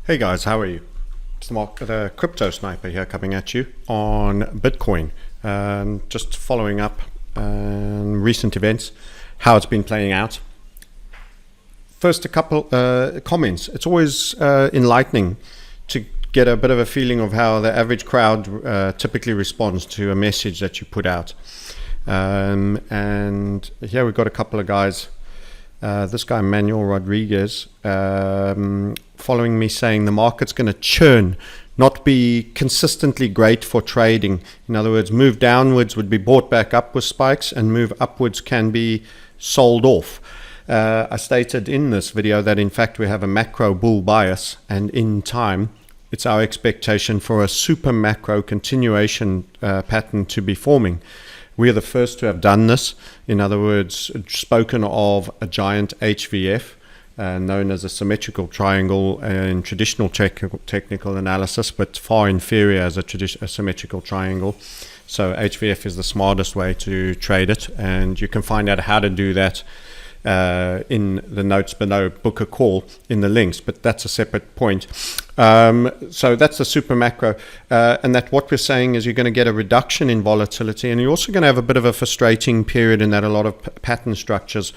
Hey guys, how are you? It's the Crypto Sniper here coming at you on Bitcoin. Just following up recent events, how it's been playing out. First, a couple comments. It's always enlightening to get a bit of a feeling of how the average crowd typically responds to a message that you put out. And here we've got a couple of guys. This guy, Manuel Rodriguez, following me saying the market's going to churn, not be consistently great for trading. In other words, move downwards would be bought back up with spikes, and move upwards can be sold off. I stated in this video that in fact we have a macro bull bias, and in time it's our expectation for a super macro continuation pattern to be forming. We are the first to have done this. In other words, spoken of a giant HVF, known as a symmetrical triangle in traditional technical analysis, but far inferior as a symmetrical triangle. So HVF is the smartest way to trade it, and you can find out how to do that in the notes below. Book a call in the links, but that's a separate point. So that's the super macro, and that what we're saying is you're going to get a reduction in volatility, and you're also going to have a bit of a frustrating period in that a lot of pattern structures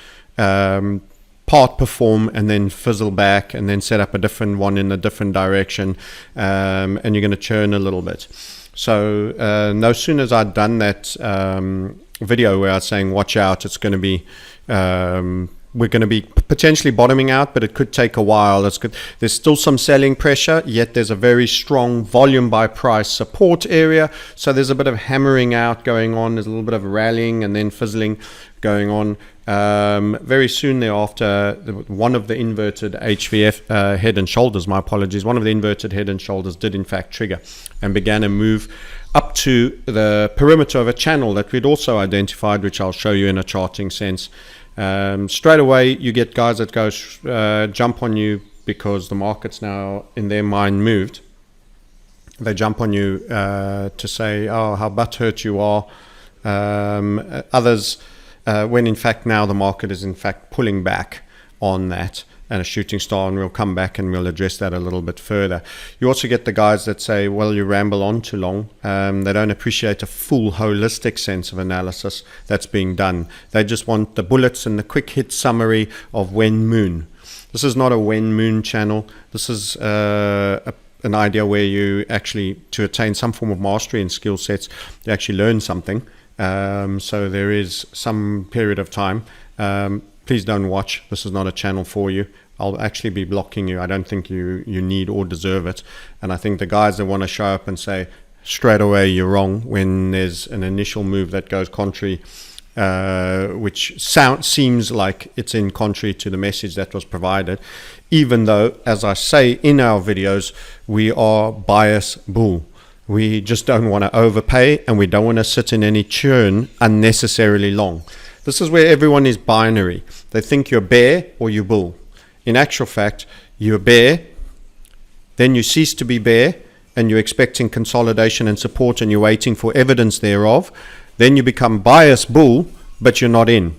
part perform and then fizzle back and then set up a different one in a different direction, and you're going to churn a little bit. So no sooner as I'd done that video where I was saying watch out, it's going to be we're going to be potentially bottoming out, but it could take a while. That's good. There's still some selling pressure, yet there's a very strong volume by price support area. So there's a bit of hammering out going on. There's a little bit of rallying and then fizzling going on. Very soon thereafter, one of the inverted HVF head and shoulders, my apologies, one of the inverted head and shoulders did in fact trigger and began a move up to the perimeter of a channel that we'd also identified, which I'll show you in a charting sense. Straight away you get guys that go jump on you because the market's now in their mind moved. They jump on you to say, oh, how butthurt you are. Others when in fact now the market is in fact pulling back on that and a shooting star, and we'll come back and we'll address that a little bit further. You also get the guys that say, well, you ramble on too long. They don't appreciate a full holistic sense of analysis that's being done. They just want the bullets and the quick hit summary of when moon. This is not a when moon channel. This is an idea where you actually, to attain some form of mastery and skill sets, you actually learn something. So there is some period of time. Please don't watch. This is not a channel for you. I'll actually be blocking you. I don't think you need or deserve it. And I think the guys that want to show up and say straight away you're wrong when there's an initial move that goes contrary, which seems like it's in contrary to the message that was provided, even though, as I say in our videos, we are bias bull. We just don't want to overpay, and we don't want to sit in any churn unnecessarily long. This is where everyone is binary. They think you're bear or you're bull. In actual fact, you're bear, then you cease to be bear, and you're expecting consolidation and support, and you're waiting for evidence thereof. Then you become bias bull, but you're not in,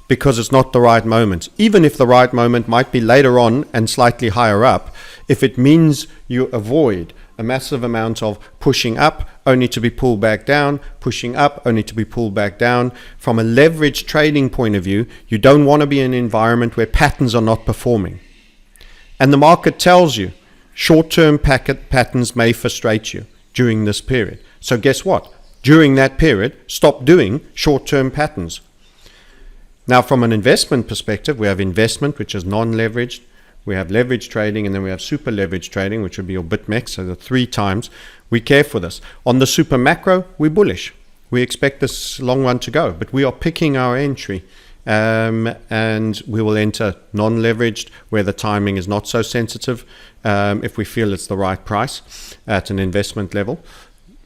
because it's not the right moment. Even if the right moment might be later on and slightly higher up, if it means you avoid a massive amount of pushing up only to be pulled back down, pushing up only to be pulled back down. From a leverage trading point of view, you don't want to be in an environment where patterns are not performing. And the market tells you short-term patterns may frustrate you during this period. So guess what? During that period, stop doing short-term patterns. Now, from an investment perspective, we have investment, which is non-leveraged. We have leverage trading, and then we have super leverage trading, which would be your BitMEX, so the 3 times. We care for this. On the super macro, we're bullish. We expect this long run to go, but we are picking our entry, and we will enter non-leveraged where the timing is not so sensitive. If we feel it's the right price at an investment level,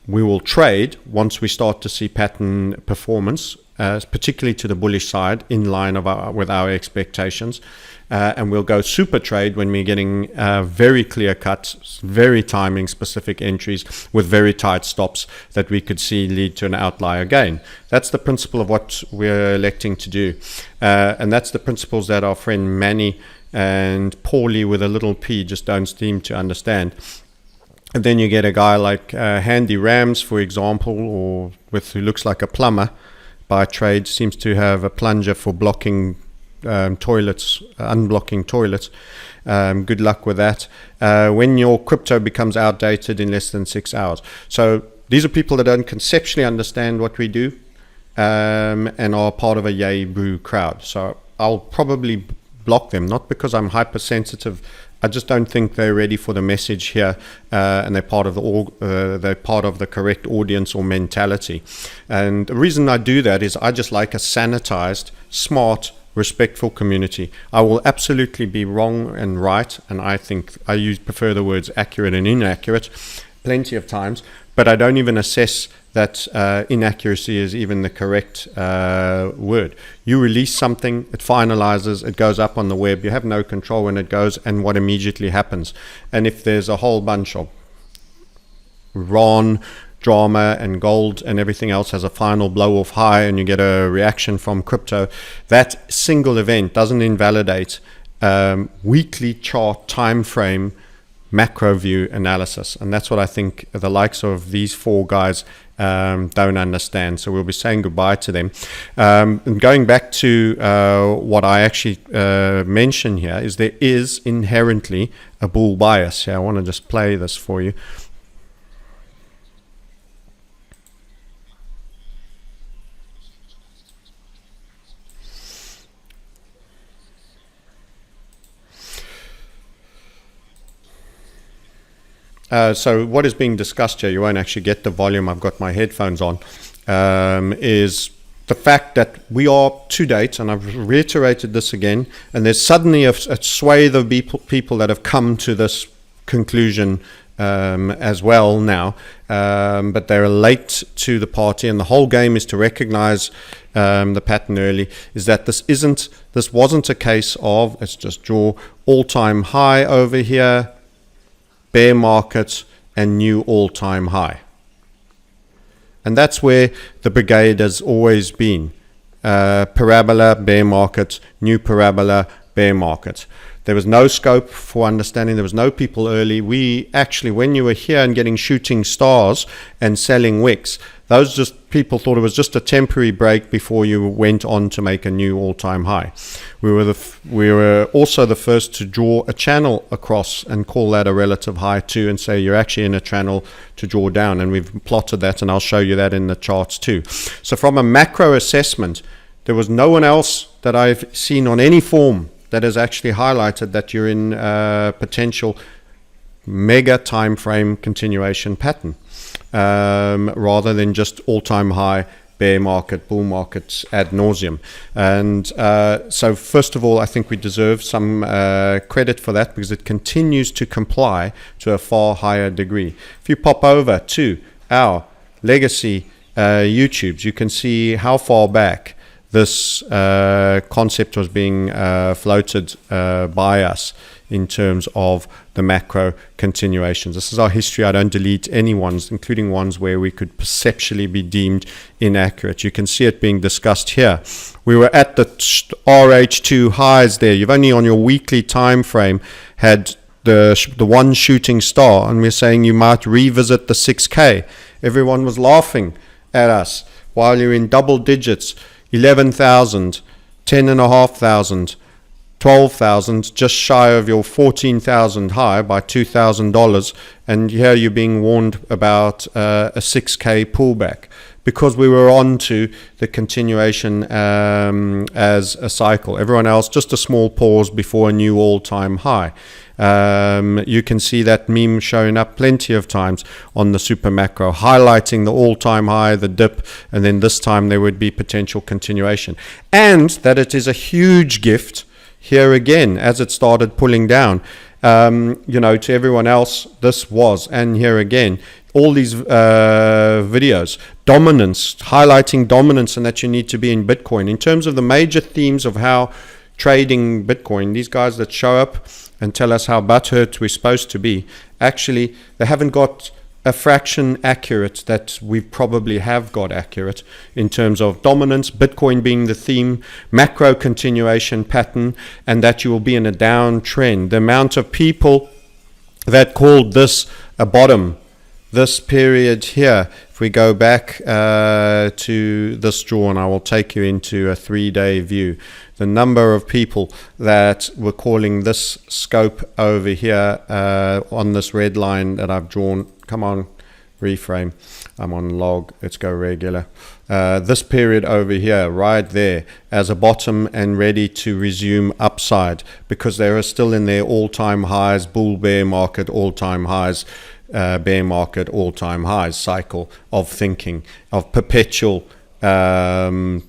we will trade once we start to see pattern performance, particularly to the bullish side, in line with our expectations. And we'll go super trade when we're getting very clear cuts, very timing specific entries with very tight stops that we could see lead to an outlier gain. That's the principle of what we're electing to do. And that's the principles that our friend Manny and poorly with a little p just don't seem to understand. And then you get a guy like Handy Rams, for example, or who looks like a plumber by trade, seems to have a plunger for blocking toilets, unblocking toilets. Good luck with that. When your crypto becomes outdated in less than 6 hours. So these are people that don't conceptually understand what we do, and are part of a yay boo crowd. So I'll probably block them, not because I'm hypersensitive. I just don't think they're ready for the message here, and they're part of the correct audience or mentality. And the reason I do that is I just like a sanitized, smart, respectful community. I will absolutely be wrong and right, and I think I prefer the words accurate and inaccurate plenty of times, but I don't even assess that inaccuracy is even the correct word. You release something, it finalizes, it goes up on the web, you have no control when it goes and what immediately happens. And if there's a whole bunch of drama and gold and everything else has a final blow off high and you get a reaction from crypto, that single event doesn't invalidate weekly chart time frame macro view analysis. And that's what I think the likes of these four guys don't understand. So we'll be saying goodbye to them. And going back to what I actually mentioned here is there is inherently a bull bias. I want to just play this for you. So what is being discussed here, you won't actually get the volume, I've got my headphones on, is the fact that we are to date, and I've reiterated this again, and there's suddenly a swathe of people that have come to this conclusion as well now, but they're late to the party, and the whole game is to recognize the pattern early, is that this wasn't a case of, let's just draw all-time high over here, bear market and new all-time high. And that's where the brigade has always been. Parabola, bear market, new parabola, bear market. There was no scope for understanding. There was no people early. We actually, when you were here and getting shooting stars and selling wicks, those just people thought it was just a temporary break before you went on to make a new all-time high. We were also the first to draw a channel across and call that a relative high too, and say you're actually in a channel to draw down, and we've plotted that, and I'll show you that in the charts too. So from a macro assessment, there was no one else that I've seen on any form that has actually highlighted that you're in a potential mega time frame continuation pattern, rather than just all-time high, bear market, bull markets ad nauseum. And so first of all, I think we deserve some credit for that, because it continues to comply to a far higher degree. If you pop over to our legacy YouTubes, you can see how far back this concept was being floated by us in terms of the macro continuations. This is our history. I don't delete any ones, including ones where we could perceptually be deemed inaccurate. You can see it being discussed here. We were at the RH2 highs there. You've only on your weekly time frame had the one shooting star, and we're saying you might revisit the 6K. Everyone was laughing at us while you're in double digits, 11,000, 10,500, 12,000, just shy of your 14,000 high by $2,000, and here you're being warned about a 6K pullback, because we were on to the continuation as a cycle. Everyone else, just a small pause before a new all-time high. You can see that meme showing up plenty of times on the super macro, highlighting the all-time high, the dip, and then this time there would be potential continuation. And that it is a huge gift here again as it started pulling down. To everyone else, this was, and here again, all these videos, dominance, highlighting dominance, and that you need to be in Bitcoin. In terms of the major themes of how trading Bitcoin, these guys that show up and tell us how butthurt we're supposed to be, actually, they haven't got a fraction accurate that we probably have got accurate in terms of dominance, Bitcoin being the theme, macro continuation pattern, and that you will be in a downtrend. The amount of people that called this a bottom, this period here, if we go back to this draw, and I will take you into a 3-day view, the number of people that were calling this scope over here on this red line that I've drawn. Come on, reframe. I'm on log. Let's go regular. This period over here, right there, as a bottom and ready to resume upside, because they are still in their all-time highs, bull bear market all-time highs, bear market all-time highs cycle of thinking, of perpetual, very,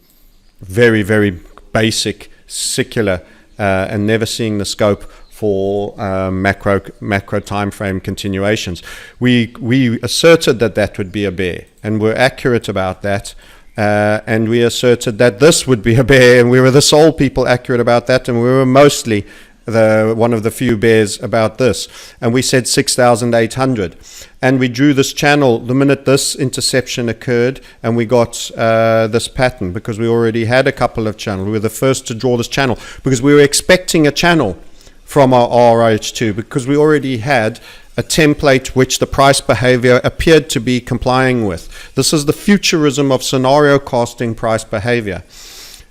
very basic, secular, and never seeing the scope for macro time frame continuations. We asserted that would be a bear, and we're accurate about that. And we asserted that this would be a bear, and we were the sole people accurate about that, and we were mostly one of the few bears about this. And we said 6,800, and we drew this channel the minute this interception occurred, and we got this pattern because we already had a couple of channels. We were the first to draw this channel because we were expecting a channel from our RH2, because we already had a template which the price behavior appeared to be complying with. This is the futurism of scenario casting price behavior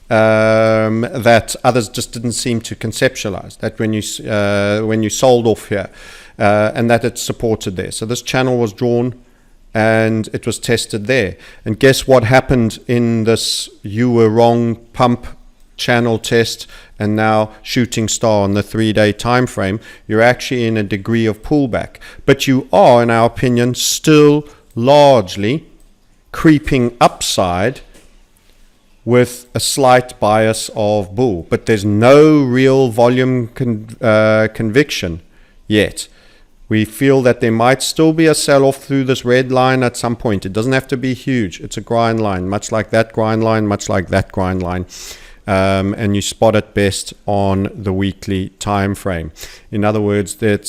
that others just didn't seem to conceptualize, that when you sold off here and that it's supported there. So this channel was drawn and it was tested there. And guess what happened in this you were wrong pump channel test and now shooting star on the 3-day time frame? You're actually in a degree of pullback, but you are, in our opinion, still largely creeping upside with a slight bias of bull, but there's no real volume conviction yet. We feel that there might still be a sell-off through this red line at some point. It doesn't have to be huge. It's a grind line, much like that grind line, much like that grind line. And you spot it best on the weekly time frame. In other words, there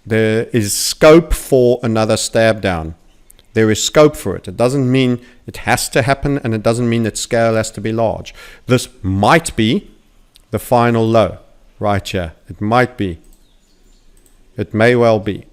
is scope for another stab down. There is scope for it. It doesn't mean it has to happen, and it doesn't mean that scale has to be large. This might be the final low right here. It might be. It may well be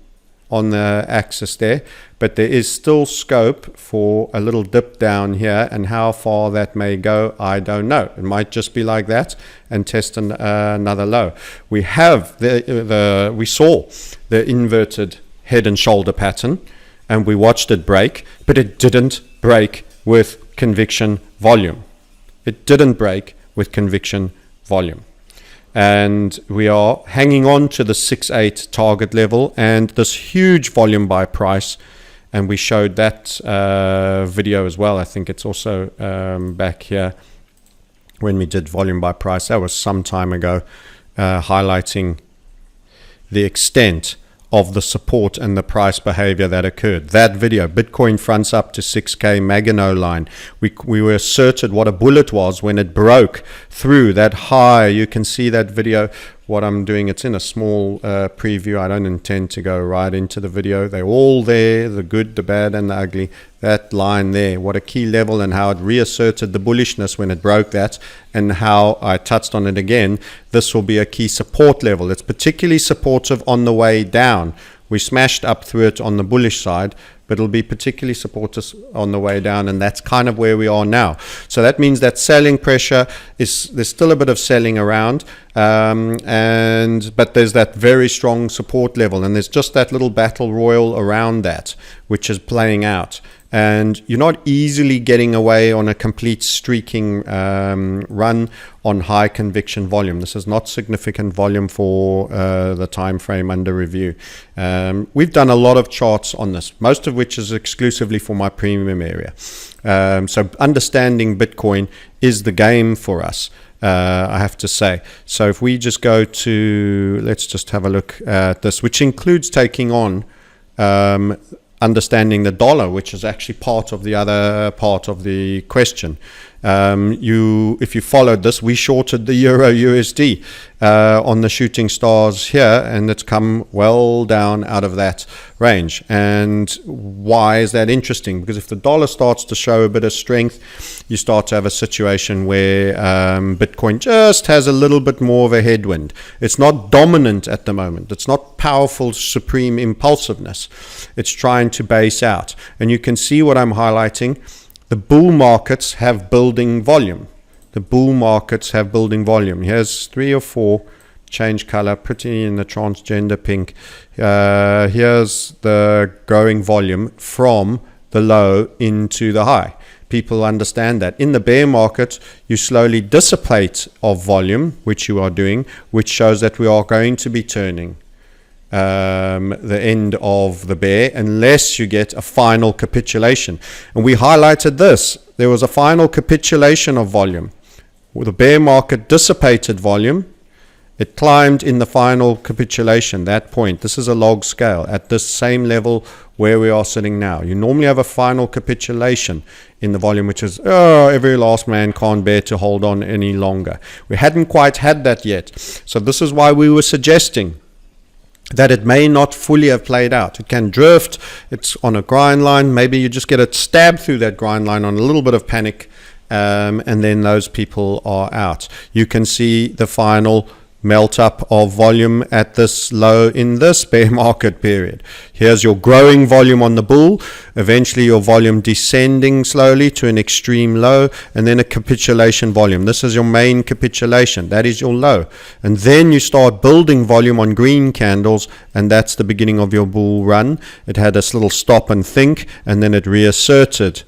on the axis there, but there is still scope for a little dip down here, and how far that may go, I don't know. It might just be like that and test another low. We have we saw the inverted head and shoulder pattern, and we watched it break, but it didn't break with conviction volume. It didn't break with conviction volume. And we are hanging on to the 6.8 target level and this huge volume by price. And we showed that video as well. I think it's also back here when we did volume by price. That was some time ago, highlighting the extent of the support and the price behavior that occurred. That video, Bitcoin fronts up to 6K Maginot line. We were asserted what a bullet was when it broke through that high. You can see that video. What I'm doing, it's in a small preview. I don't intend to go right into the video. They're all there, the good, the bad, and the ugly. That line there, what a key level, and how it reasserted the bullishness when it broke that, and how I touched on it again. This will be a key support level. It's particularly supportive on the way down. We smashed up through it on the bullish side, but it'll be particularly supportive on the way down, and that's kind of where we are now. So that means that selling pressure there's still a bit of selling around, but there's that very strong support level, and there's just that little battle royal around that, which is playing out. And you're not easily getting away on a complete streaking run on high conviction volume. This is not significant volume for the time frame under review. We've done a lot of charts on this, most of which is exclusively for my premium area. So understanding Bitcoin is the game for us, I have to say. So if we just go to, let's just have a look at this, which includes taking on understanding the dollar, which is actually part of the other part of the question. If you followed this, we shorted the Euro USD on the shooting stars here, and it's come well down out of that range. And why is that interesting? Because if the dollar starts to show a bit of strength, you start to have a situation where Bitcoin just has a little bit more of a headwind. It's not dominant at the moment. It's not powerful, supreme impulsiveness. It's trying to base out. And you can see what I'm highlighting. The bull markets have building volume. The bull markets have building volume. Here's 3 or 4, change color, pretty in the transgender pink. Here's the growing volume from the low into the high. People understand that. In the bear market, you slowly dissipate of volume, which you are doing, which shows that we are going to be turning the end of the bear unless you get a final capitulation. And we highlighted this. There was a final capitulation of volume. The bear market dissipated volume. It climbed in the final capitulation, that point. This is a log scale at this same level where we are sitting now. You normally have a final capitulation in the volume, which is, every last man can't bear to hold on any longer. We hadn't quite had that yet. So this is why we were suggesting that it may not fully have played out. It can drift. It's on a grind line. Maybe you just get a stab through that grind line on a little bit of panic, and then those people are out. You can see the final melt up of volume at this low in this bear market period. Here's your growing volume on the bull, eventually your volume descending slowly to an extreme low, and then a capitulation volume. This is your main capitulation. That is your low. And then you start building volume on green candles, and that's the beginning of your bull run. It had this little stop and think, and then it reasserted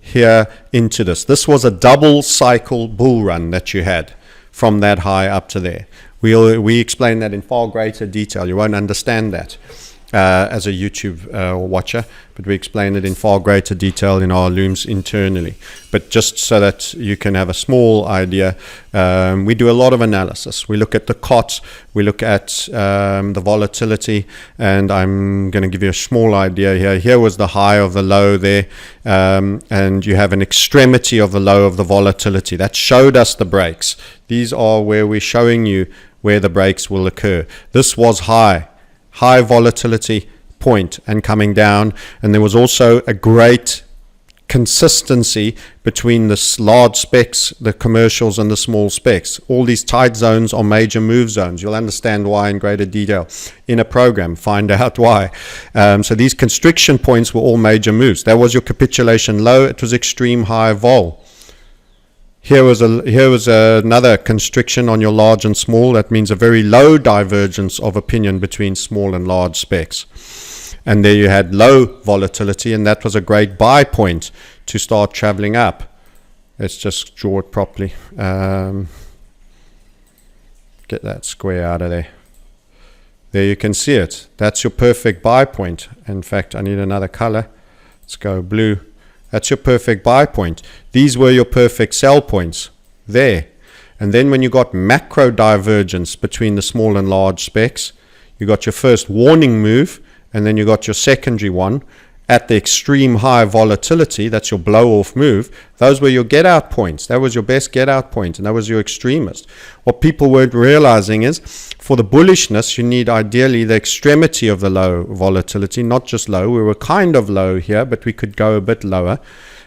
here into this. This was a double cycle bull run that you had from that high up to there. We explain that in far greater detail. You won't understand that as a YouTube watcher, but we explain it in far greater detail in our looms internally. But just so that you can have a small idea, we do a lot of analysis. We look at the CoT, we look at the volatility, and I'm going to give you a small idea here. Here was the high of the low there, and you have an extremity of the low of the volatility. That showed us the breaks. These are where we're showing you where the breaks will occur. This was high volatility point and coming down, and there was also a great consistency between the large specs, the commercials, and the small specs. All these tight zones are major move zones. You'll understand why in greater detail in a program. Find out why. So these constriction points were all major moves. That was your capitulation low. It was extreme high vol. Here was another constriction on your large and small. That means a very low divergence of opinion between small and large specs. And there you had low volatility, and that was a great buy point to start traveling up. Let's just draw it properly. Get that square out of there. There you can see it. That's your perfect buy point. In fact, I need another color. Let's go blue. That's your perfect buy point. These were your perfect sell points there. And then when you got macro divergence between the small and large specs, you got your first warning move, and then you got your secondary one at the extreme high volatility. That's your blow off move. Those were your get out points. That was your best get out point, and that was your extremist. What people weren't realizing is for the bullishness, you need ideally the extremity of the low volatility, not just low. We were kind of low here, but we could go a bit lower.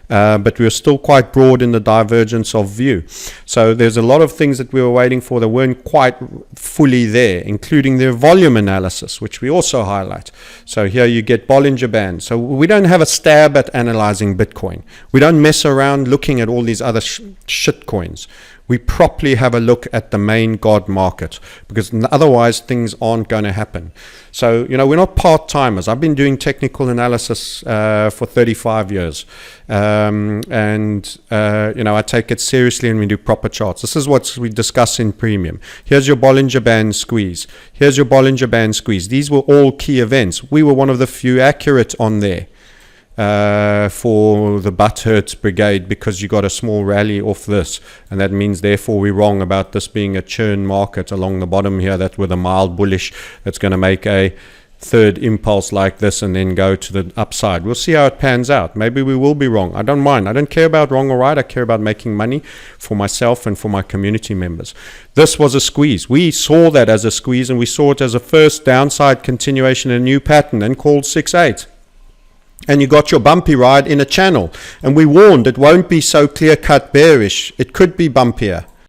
But we were still quite broad in the divergence of view. So there's a lot of things that we were waiting for that weren't quite fully there, including their volume analysis, which we also highlight. So here you get Bollinger Bands. So we don't have a stab at analyzing Bitcoin. We don't mess around looking at all these other shit coins. We properly have a look at the main God market, because otherwise things aren't going to happen. So, we're not part-timers. I've been doing technical analysis for 35 years. I take it seriously, and we do proper charts. This is what we discuss in Premium. Here's your Bollinger Band squeeze. Here's your Bollinger Band squeeze. These were all key events. We were one of the few accurate on there. For the Butthurts Brigade, because you got a small rally off this, and that means therefore we're wrong about this being a churn market along the bottom here, that with a mild bullish that's going to make a third impulse like this and then go to the upside. We'll see how it pans out. Maybe we will be wrong. I don't mind. I don't care about wrong or right. I care about making money for myself and for my community members. This was a squeeze. We saw that as a squeeze, and we saw it as a first downside continuation, a new pattern, and called 6-8. And you got your bumpy ride in a channel. And we warned it won't be so clear-cut bearish. It could be bumpier.